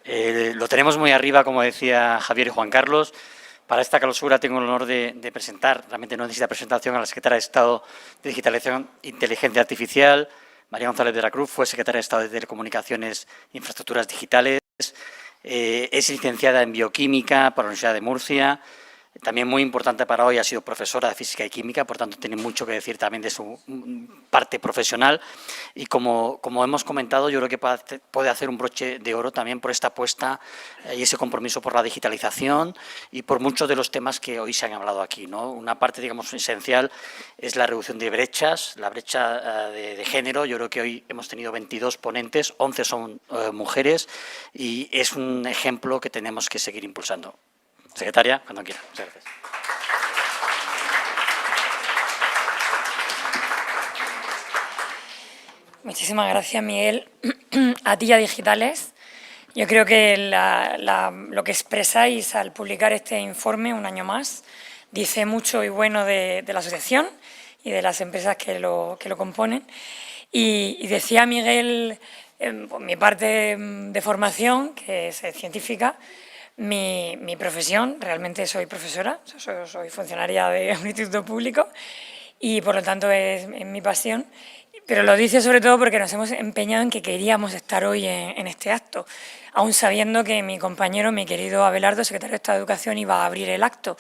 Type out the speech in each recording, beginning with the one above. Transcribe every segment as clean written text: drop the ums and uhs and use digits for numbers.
Lo tenemos muy arriba, como decía Javier y Juan Carlos. Para esta clausura tengo el honor de presentar, realmente no necesita presentación, a la secretaria de Estado de Digitalización e Inteligencia Artificial, María González de la Cruz. Fue secretaria de Estado de Telecomunicaciones e Infraestructuras Digitales. Es licenciada en Bioquímica por la Universidad de Murcia. También muy importante para hoy, ha sido profesora de Física y Química, por tanto tiene mucho que decir también de su parte profesional. Y como hemos comentado, yo creo que puede hacer un broche de oro también por esta apuesta y ese compromiso por la digitalización y por muchos de los temas que hoy se han hablado aquí, ¿no? Una parte, digamos, esencial es la reducción de brechas, la brecha de género. Yo creo que hoy hemos tenido 22 ponentes, 11 son mujeres y es un ejemplo que tenemos que seguir impulsando. Secretaria, cuando quiera. Muchas gracias. Muchísimas gracias, Miguel. A ti y a Digitales. Yo creo que lo que expresáis al publicar este informe un año más dice mucho y bueno de la asociación y de las empresas que lo componen. Y decía Miguel, por mi parte de formación, que es científica, mi profesión, realmente soy profesora, soy funcionaria de un instituto público y por lo tanto es mi pasión, pero lo dice sobre todo porque nos hemos empeñado en que queríamos estar hoy en este acto, aún sabiendo que mi compañero, mi querido Abelardo, secretario de Estado de Educación, iba a abrir el acto.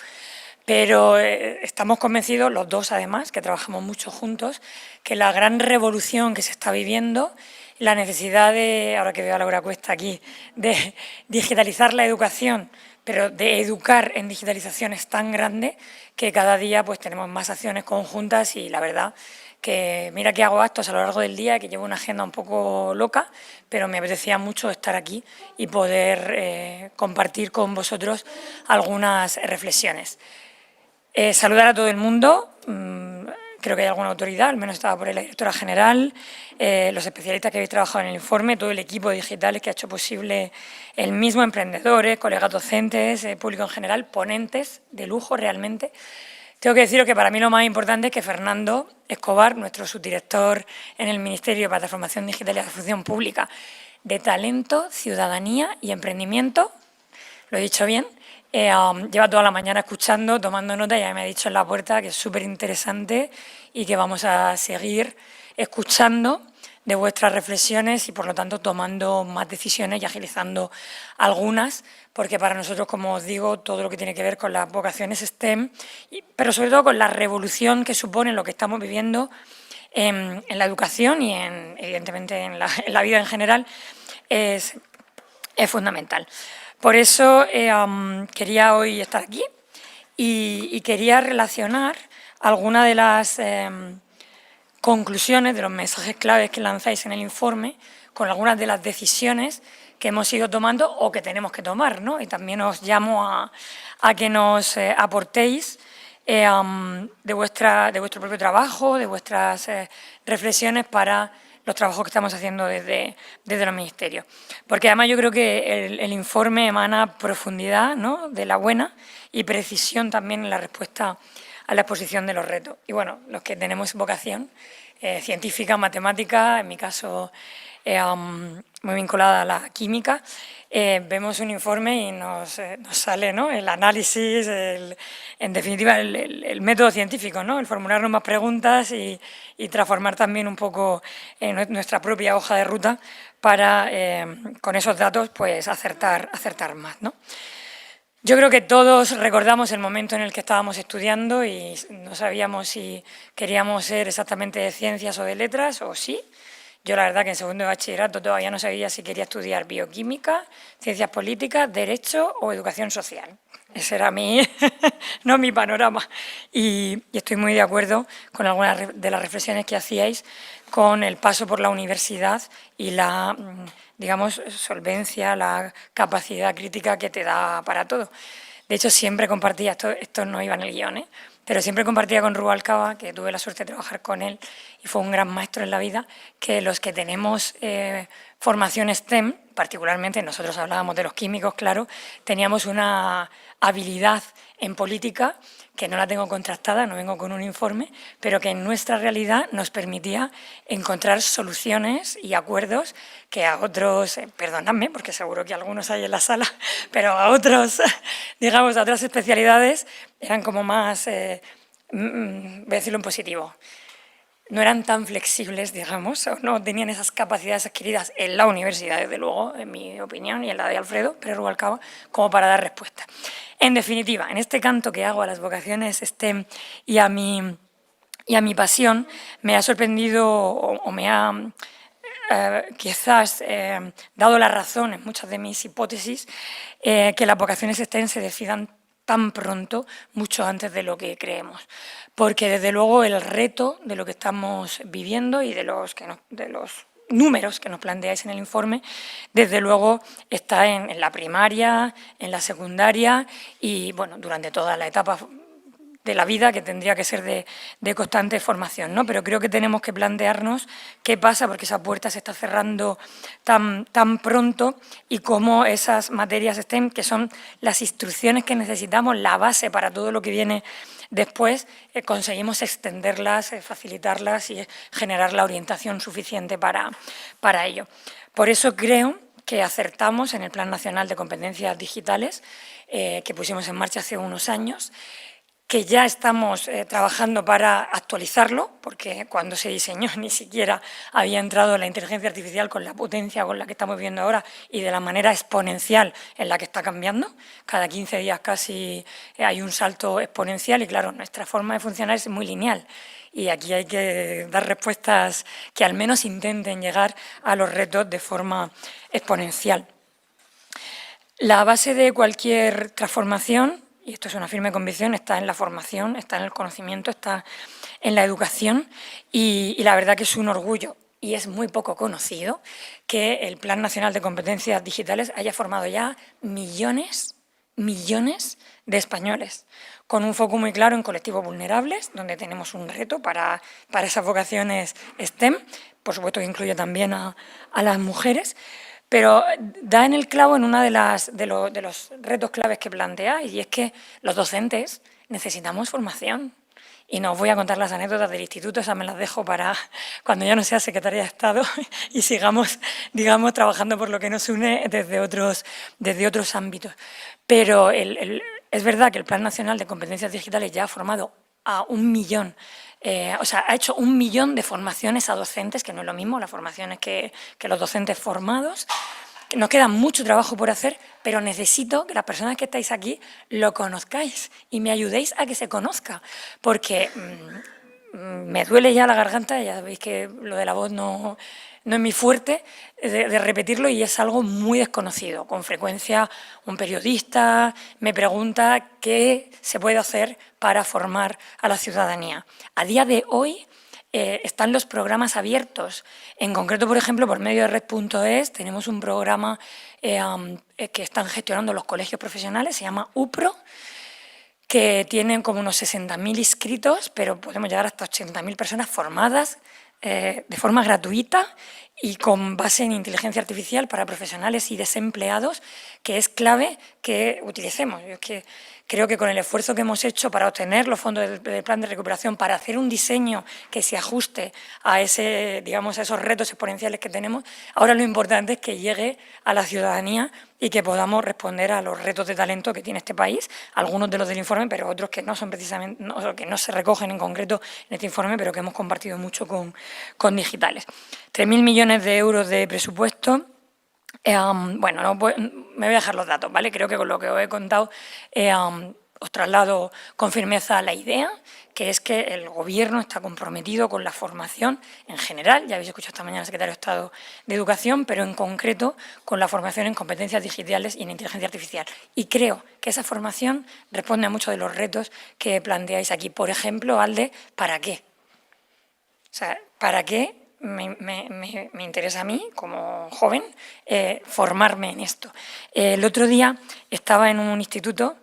Pero estamos convencidos, los dos además, que trabajamos mucho juntos, que la gran revolución que se está viviendo, la necesidad de, ahora que veo a Laura Cuesta aquí, de digitalizar la educación, pero de educar en digitalización es tan grande que cada día pues tenemos más acciones conjuntas y la verdad que mira que hago actos a lo largo del día, que llevo una agenda un poco loca, pero me apetecía mucho estar aquí y poder compartir con vosotros algunas reflexiones. Saludar a todo el mundo, creo que hay alguna autoridad, al menos estaba por ahí la directora general, los especialistas que habéis trabajado en el informe, todo el equipo de Digitales que ha hecho posible el mismo, emprendedores, colegas docentes, público en general, ponentes de lujo realmente. Tengo que deciros que para mí lo más importante es que Fernando Escobar, nuestro subdirector en el Ministerio para la Transformación Digital y la Función Pública, de Talento, Ciudadanía y Emprendimiento, lo he dicho bien, lleva toda la mañana escuchando, tomando nota, y ya me ha dicho en la puerta que es súper interesante y que vamos a seguir escuchando de vuestras reflexiones y, por lo tanto, tomando más decisiones y agilizando algunas, porque para nosotros, como os digo, todo lo que tiene que ver con las vocaciones STEM, pero sobre todo con la revolución que supone lo que estamos viviendo en la educación y, evidentemente, en la vida en general, es fundamental. Por eso quería hoy estar aquí y quería relacionar algunas de las conclusiones, de los mensajes claves que lanzáis en el informe, con algunas de las decisiones que hemos ido tomando o que tenemos que tomar, ¿no? Y también os llamo a que nos aportéis de vuestro propio trabajo, de vuestras reflexiones para los trabajos que estamos haciendo desde los ministerios. Porque además yo creo que el informe emana profundidad, ¿no?, de la buena y precisión también en la respuesta a la exposición de los retos. Y bueno, los que tenemos vocación científica, matemática, en mi caso muy vinculada a la química, vemos un informe y nos sale, ¿no?, el análisis, en definitiva el método científico, ¿no?, el formularnos más preguntas y transformar también un poco nuestra propia hoja de ruta para, con esos datos, pues acertar más, ¿no? Yo creo que todos recordamos el momento en el que estábamos estudiando y no sabíamos si queríamos ser exactamente de ciencias o de letras, o sí. Yo la verdad que en segundo de bachillerato todavía no sabía si quería estudiar bioquímica, ciencias políticas, derecho o educación social. Ese era mi panorama. Y estoy muy de acuerdo con algunas de las reflexiones que hacíais con el paso por la universidad y la, digamos, solvencia, la capacidad crítica que te da para todo. De hecho, siempre compartía, esto no iba en el guión, pero siempre compartía con Rubalcaba, que tuve la suerte de trabajar con él y fue un gran maestro en la vida, que los que tenemos formación STEM, particularmente nosotros hablábamos de los químicos, claro, teníamos una habilidad en política que no la tengo contrastada, no vengo con un informe, pero que en nuestra realidad nos permitía encontrar soluciones y acuerdos que a otros, perdonadme, porque seguro que algunos hay en la sala, pero a otros, digamos, a otras especialidades eran como más, voy a decirlo en positivo, no eran tan flexibles, digamos, o no tenían esas capacidades adquiridas en la universidad, desde luego, en mi opinión, y en la de Alfredo Pérez Rubalcaba, como para dar respuesta. En definitiva, en este canto que hago a las vocaciones STEM y a mi pasión, me ha sorprendido o me ha quizás dado la razón en muchas de mis hipótesis, que las vocaciones STEM se decidan tan pronto, mucho antes de lo que creemos. Porque desde luego el reto de lo que estamos viviendo y de los números que nos planteáis en el informe, desde luego está en la primaria, en la secundaria y bueno, durante toda la etapa de la vida, que tendría que ser de constante formación, ¿no? Pero creo que tenemos que plantearnos qué pasa, porque esa puerta se está cerrando tan pronto, y cómo esas materias STEM, que son las instrucciones que necesitamos, la base para todo lo que viene después, conseguimos extenderlas, facilitarlas y generar la orientación suficiente para ello. Por eso creo que acertamos en el Plan Nacional de Competencias Digitales, que pusimos en marcha hace unos años, que ya estamos trabajando para actualizarlo, porque cuando se diseñó ni siquiera había entrado la inteligencia artificial con la potencia con la que estamos viendo ahora y de la manera exponencial en la que está cambiando. Cada 15 días casi hay un salto exponencial y, claro, nuestra forma de funcionar es muy lineal. Y aquí hay que dar respuestas que al menos intenten llegar a los retos de forma exponencial. La base de cualquier transformación, y esto es una firme convicción, está en la formación, está en el conocimiento, está en la educación, y la verdad que es un orgullo y es muy poco conocido que el Plan Nacional de Competencias Digitales haya formado ya millones de españoles, con un foco muy claro en colectivos vulnerables, donde tenemos un reto para esas vocaciones STEM, por supuesto que incluye también a las mujeres, pero da en el clavo en uno de los retos claves que plantea, y es que los docentes necesitamos formación. Y no os voy a contar las anécdotas del instituto, esas me las dejo para cuando ya no sea secretaria de Estado y sigamos, digamos, trabajando por lo que nos une desde otros ámbitos. Pero es verdad que el Plan Nacional de Competencias Digitales ya ha formado a 1 millón, ha hecho 1 millón de formaciones a docentes, que no es lo mismo las formaciones que los docentes formados. Nos queda mucho trabajo por hacer, pero necesito que las personas que estáis aquí lo conozcáis y me ayudéis a que se conozca, porque me duele ya la garganta, ya veis que lo de la voz no es mi fuerte, de repetirlo, y es algo muy desconocido. Con frecuencia un periodista me pregunta qué se puede hacer para formar a la ciudadanía. A día de hoy están los programas abiertos. En concreto, por ejemplo, por medio de Red.es tenemos un programa que están gestionando los colegios profesionales, se llama UPRO, que tienen como unos 60.000 inscritos, pero podemos llegar hasta 80.000 personas formadas de forma gratuita y con base en inteligencia artificial para profesionales y desempleados, que es clave que utilicemos. Yo es que creo que con el esfuerzo que hemos hecho para obtener los fondos del plan de recuperación, para hacer un diseño que se ajuste a esos retos exponenciales que tenemos, ahora lo importante es que llegue a la ciudadanía y que podamos responder a los retos de talento que tiene este país, algunos de los del informe, pero otros que no son precisamente, que no se recogen en concreto en este informe, pero que hemos compartido mucho con digitales. 3.000 millones de euros de presupuesto. Bueno, me voy a dejar los datos, ¿vale? Creo que con lo que os he contado os traslado con firmeza la idea, que es que el Gobierno está comprometido con la formación en general, ya habéis escuchado esta mañana al secretario de Estado de Educación, pero en concreto con la formación en competencias digitales y en inteligencia artificial. Y creo que esa formación responde a muchos de los retos que planteáis aquí. Por ejemplo, al de ¿para qué? O sea, ¿para qué me interesa a mí, como joven, formarme en esto? El otro día estaba en un instituto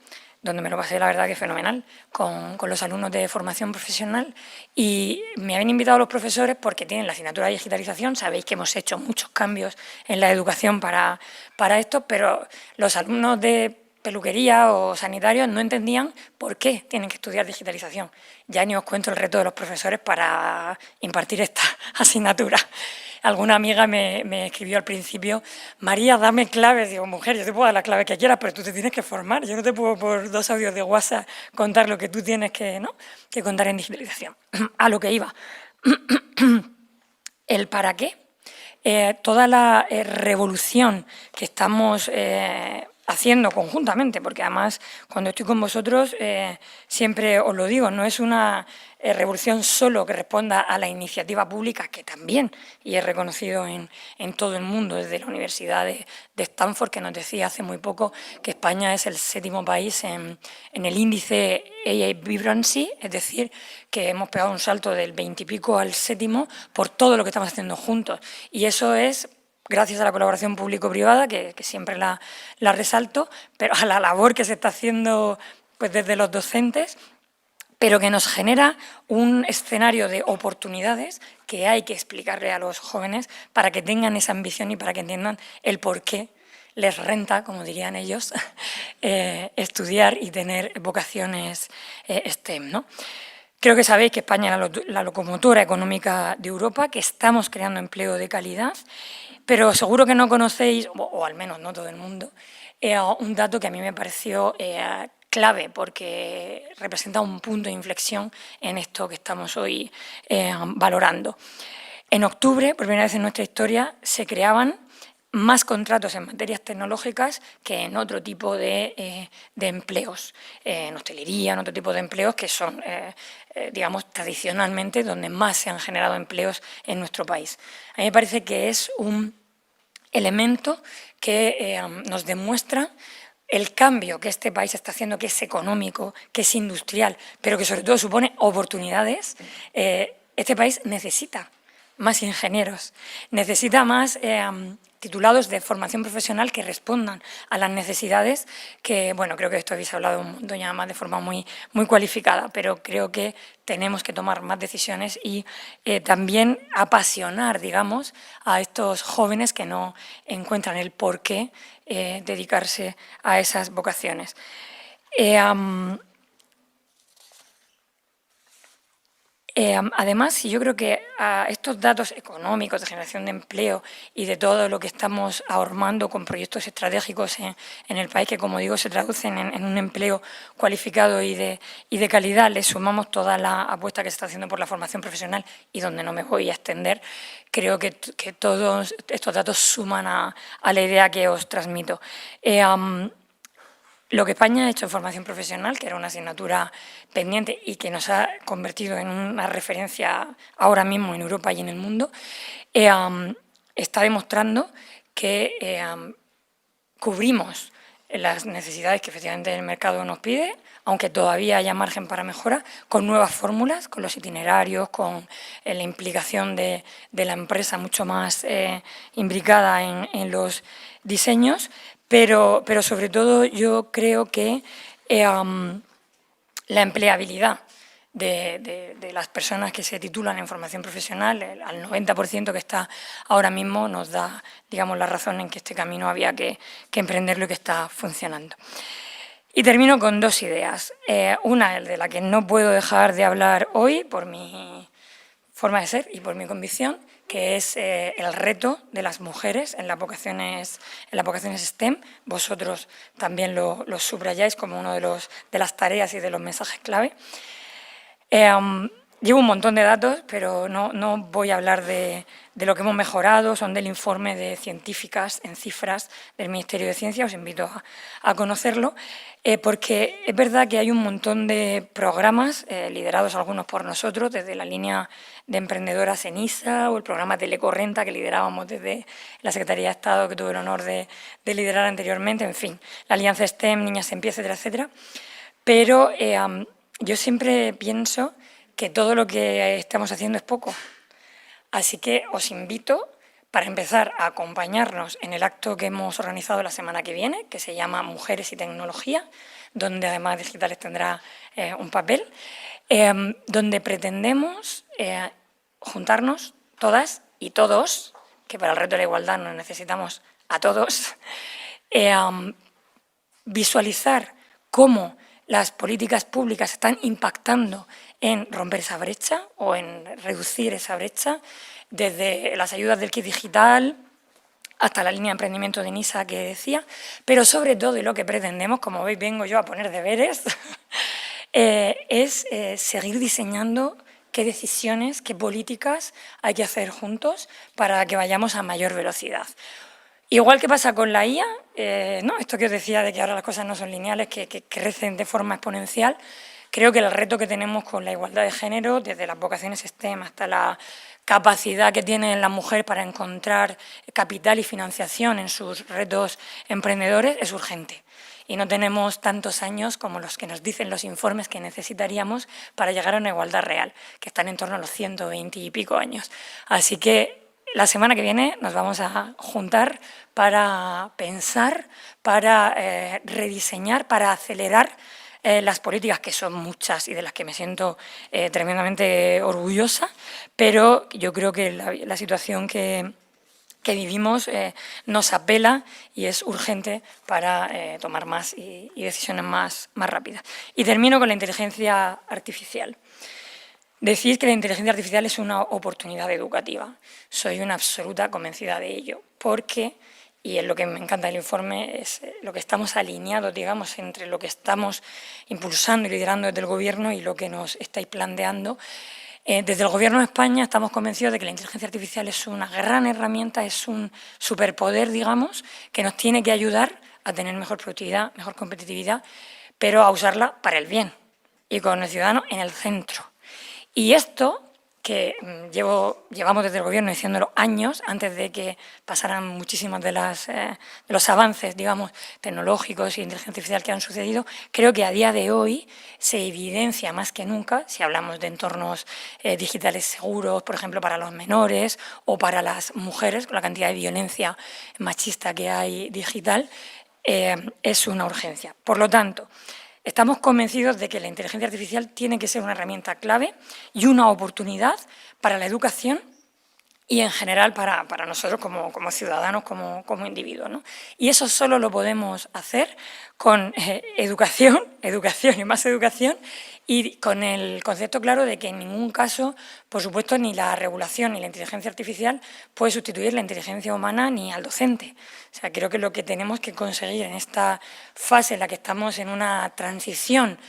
donde me lo pasé la verdad que fenomenal, con los alumnos de formación profesional, y me habían invitado los profesores porque tienen la asignatura de digitalización. Sabéis que hemos hecho muchos cambios en la educación para esto, pero los alumnos de peluquería o sanitarios no entendían por qué tienen que estudiar digitalización. Ya ni os cuento el reto de los profesores para impartir esta asignatura. Alguna amiga me escribió al principio: María, dame claves. Digo, mujer, yo te puedo dar la clave que quieras, pero tú te tienes que formar. Yo no te puedo por 2 audios de WhatsApp contar lo que tú tienes que contar en digitalización. A lo que iba. El para qué. Toda la revolución que estamos haciendo conjuntamente, porque además cuando estoy con vosotros siempre os lo digo, no es una revolución solo que responda a la iniciativa pública, que también, y es reconocido en todo el mundo, desde la Universidad de Stanford, que nos decía hace muy poco que España es el 7º país en el índice AI Vibrancy, es decir, que hemos pegado un salto del 20 y pico al 7º por todo lo que estamos haciendo juntos. Y eso es gracias a la colaboración público-privada, que siempre la resalto, pero a la labor que se está haciendo pues desde los docentes, pero que nos genera un escenario de oportunidades que hay que explicarle a los jóvenes para que tengan esa ambición y para que entiendan el por qué les renta, como dirían ellos, estudiar y tener vocaciones STEM, ¿no? Creo que sabéis que España es la locomotora económica de Europa, que estamos creando empleo de calidad, pero seguro que no conocéis, o al menos no todo el mundo, un dato que a mí me pareció clave, porque representa un punto de inflexión en esto que estamos hoy valorando. En octubre, por primera vez en nuestra historia, se creaban más contratos en materias tecnológicas que en otro tipo de empleos, en hostelería, en otro tipo de empleos que son, digamos, tradicionalmente donde más se han generado empleos en nuestro país. A mí me parece que es un elemento que nos demuestra el cambio que este país está haciendo, que es económico, que es industrial, pero que sobre todo supone oportunidades. Este país necesita más ingenieros, necesita más titulados de formación profesional que respondan a las necesidades que, bueno, creo que esto habéis hablado un montón ya más de forma muy cualificada, pero creo que tenemos que tomar más decisiones y también apasionar, digamos, a estos jóvenes que no encuentran el por qué dedicarse a esas vocaciones. Además, yo creo que a estos datos económicos de generación de empleo y de todo lo que estamos ahormando con proyectos estratégicos en el país, que como digo se traducen en un empleo cualificado y de calidad, le sumamos toda la apuesta que se está haciendo por la formación profesional y donde no me voy a extender, creo que todos estos datos suman a la idea que os transmito. Lo que España ha hecho en formación profesional, que era una asignatura pendiente y que nos ha convertido en una referencia ahora mismo en Europa y en el mundo, está demostrando que cubrimos las necesidades que efectivamente el mercado nos pide, aunque todavía haya margen para mejora, con nuevas fórmulas, con los itinerarios, con la implicación de la empresa mucho más imbricada en los diseños, pero sobre todo yo creo que la empleabilidad de las personas que se titulan en formación profesional, al 90% que está ahora mismo, nos da, digamos, la razón en que este camino había que emprenderlo y que está funcionando. Y termino con 2 ideas. Una de la que no puedo dejar de hablar hoy por mi forma de ser y por mi convicción, que es el reto de las mujeres en las vocaciones STEM. Vosotros también lo subrayáis como uno de las tareas y de los mensajes clave. Llevo un montón de datos, pero no voy a hablar de lo que hemos mejorado, son del informe de científicas en cifras del Ministerio de Ciencia, os invito a conocerlo, porque es verdad que hay un montón de programas, liderados algunos por nosotros, desde la línea de emprendedoras en ISA o el programa Telecorrenta que liderábamos desde la Secretaría de Estado, que tuve el honor de liderar anteriormente, en fin, la Alianza STEM, Niñas en Pie, etcétera, etcétera. Pero yo siempre pienso que todo lo que estamos haciendo es poco. Así que os invito para empezar, a acompañarnos en el acto que hemos organizado la semana que viene, que se llama Mujeres y Tecnología, donde además Digitales tendrá un papel, donde pretendemos juntarnos todas y todos, que para el reto de la igualdad nos necesitamos a todos, visualizar cómo las políticas públicas están impactando en romper esa brecha o en reducir esa brecha, desde las ayudas del kit digital hasta la línea de emprendimiento de NISA que decía, pero sobre todo, y lo que pretendemos, como veis vengo yo a poner deberes, es seguir diseñando qué decisiones, qué políticas hay que hacer juntos para que vayamos a mayor velocidad. Igual que pasa con la IA, ¿no? Esto que os decía de que ahora las cosas no son lineales, que crecen de forma exponencial, creo que el reto que tenemos con la igualdad de género, desde las vocaciones STEM hasta la capacidad que tiene la mujer para encontrar capital y financiación en sus retos emprendedores, es urgente. Y no tenemos tantos años como los que nos dicen los informes que necesitaríamos para llegar a una igualdad real, que están en torno a los 120 y pico años. Así que la semana que viene nos vamos a juntar para pensar, para rediseñar, para acelerar las políticas, que son muchas y de las que me siento tremendamente orgullosa, pero yo creo que la situación que vivimos nos apela y es urgente para tomar más y decisiones más rápidas. Y termino con la inteligencia artificial. Decir que la inteligencia artificial es una oportunidad educativa. Soy una absoluta convencida de ello, porque, y es lo que me encanta del informe, es lo que estamos alineados, digamos, entre lo que estamos impulsando y liderando desde el Gobierno y lo que nos estáis planteando. Desde el Gobierno de España estamos convencidos de que la inteligencia artificial es una gran herramienta, es un superpoder, digamos, que nos tiene que ayudar a tener mejor productividad, mejor competitividad, pero a usarla para el bien y con el ciudadano en el centro. Y esto, que llevamos desde el Gobierno diciéndolo años, antes de que pasaran muchísimos de los avances, digamos, tecnológicos y inteligencia artificial que han sucedido, creo que a día de hoy se evidencia más que nunca, si hablamos de entornos digitales seguros, por ejemplo, para los menores o para las mujeres, con la cantidad de violencia machista que hay digital, es una urgencia. Por lo tanto, estamos convencidos de que la inteligencia artificial tiene que ser una herramienta clave y una oportunidad para la educación y, en general, para nosotros como ciudadanos, como individuos, ¿no? Y eso solo lo podemos hacer con educación y más educación, y con el concepto claro de que en ningún caso, por supuesto, ni la regulación ni la inteligencia artificial puede sustituir la inteligencia humana ni al docente. O sea, creo que lo que tenemos que conseguir en esta fase en la que estamos en una transición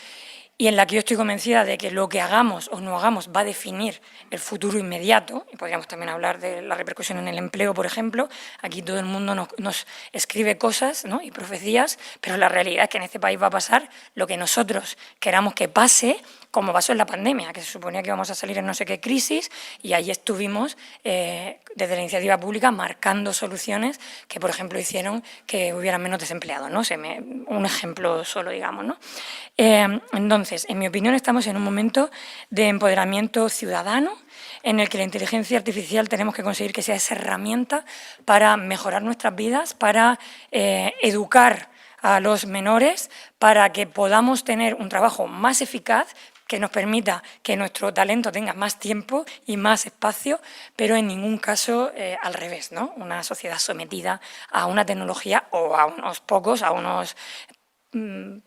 y en la que yo estoy convencida de que lo que hagamos o no hagamos va a definir el futuro inmediato, y podríamos también hablar de la repercusión en el empleo, por ejemplo. Aquí todo el mundo nos escribe cosas, ¿no?, y profecías, pero la realidad es que en este país va a pasar lo que nosotros queramos que pase, como pasó en la pandemia, que se suponía que íbamos a salir en no sé qué crisis, y ahí estuvimos desde la iniciativa pública marcando soluciones que, por ejemplo, hicieron que hubieran menos desempleados, ¿no? Un ejemplo solo, digamos, ¿no? Entonces, en mi opinión, estamos en un momento de empoderamiento ciudadano, en el que la inteligencia artificial tenemos que conseguir que sea esa herramienta para mejorar nuestras vidas, para educar a los menores, para que podamos tener un trabajo más eficaz, que nos permita que nuestro talento tenga más tiempo y más espacio, pero en ningún caso al revés, ¿no? Una sociedad sometida a una tecnología o a unos pocos, a unos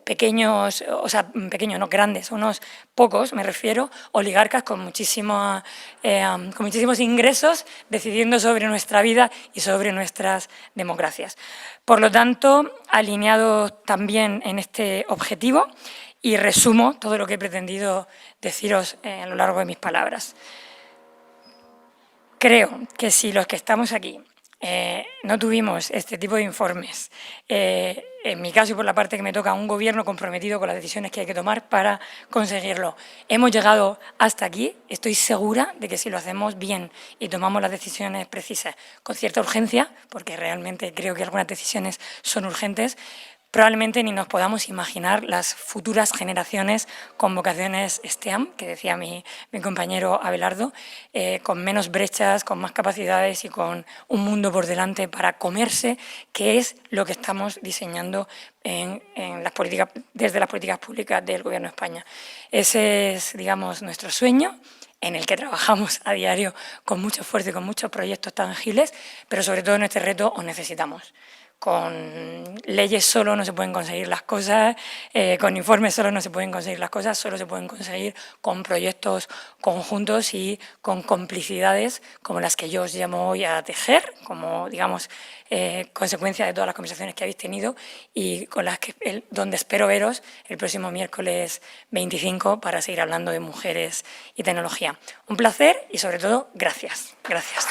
pequeños, o sea, pequeños, no grandes, unos pocos, me refiero, oligarcas con muchísimos ingresos decidiendo sobre nuestra vida y sobre nuestras democracias. Por lo tanto, alineados también en este objetivo, y resumo todo lo que he pretendido deciros a lo largo de mis palabras. Creo que si los que estamos aquí no tuvimos este tipo de informes, en mi caso y por la parte que me toca, un Gobierno comprometido con las decisiones que hay que tomar para conseguirlo, hemos llegado hasta aquí, estoy segura de que si lo hacemos bien y tomamos las decisiones precisas con cierta urgencia, porque realmente creo que algunas decisiones son urgentes, probablemente ni nos podamos imaginar las futuras generaciones con vocaciones STEAM, que decía mi compañero Abelardo, con menos brechas, con más capacidades y con un mundo por delante para comerse, que es lo que estamos diseñando en las políticas, desde las políticas públicas del Gobierno de España. Ese es, digamos, nuestro sueño, en el que trabajamos a diario con mucho esfuerzo y con muchos proyectos tangibles, pero sobre todo en este reto os necesitamos. Con leyes solo no se pueden conseguir las cosas, con informes solo no se pueden conseguir las cosas, solo se pueden conseguir con proyectos conjuntos y con complicidades como las que yo os llamo hoy a tejer, como, digamos, consecuencia de todas las conversaciones que habéis tenido y con las que, donde espero veros el próximo miércoles 25 para seguir hablando de mujeres y tecnología. Un placer y, sobre todo, gracias. Gracias.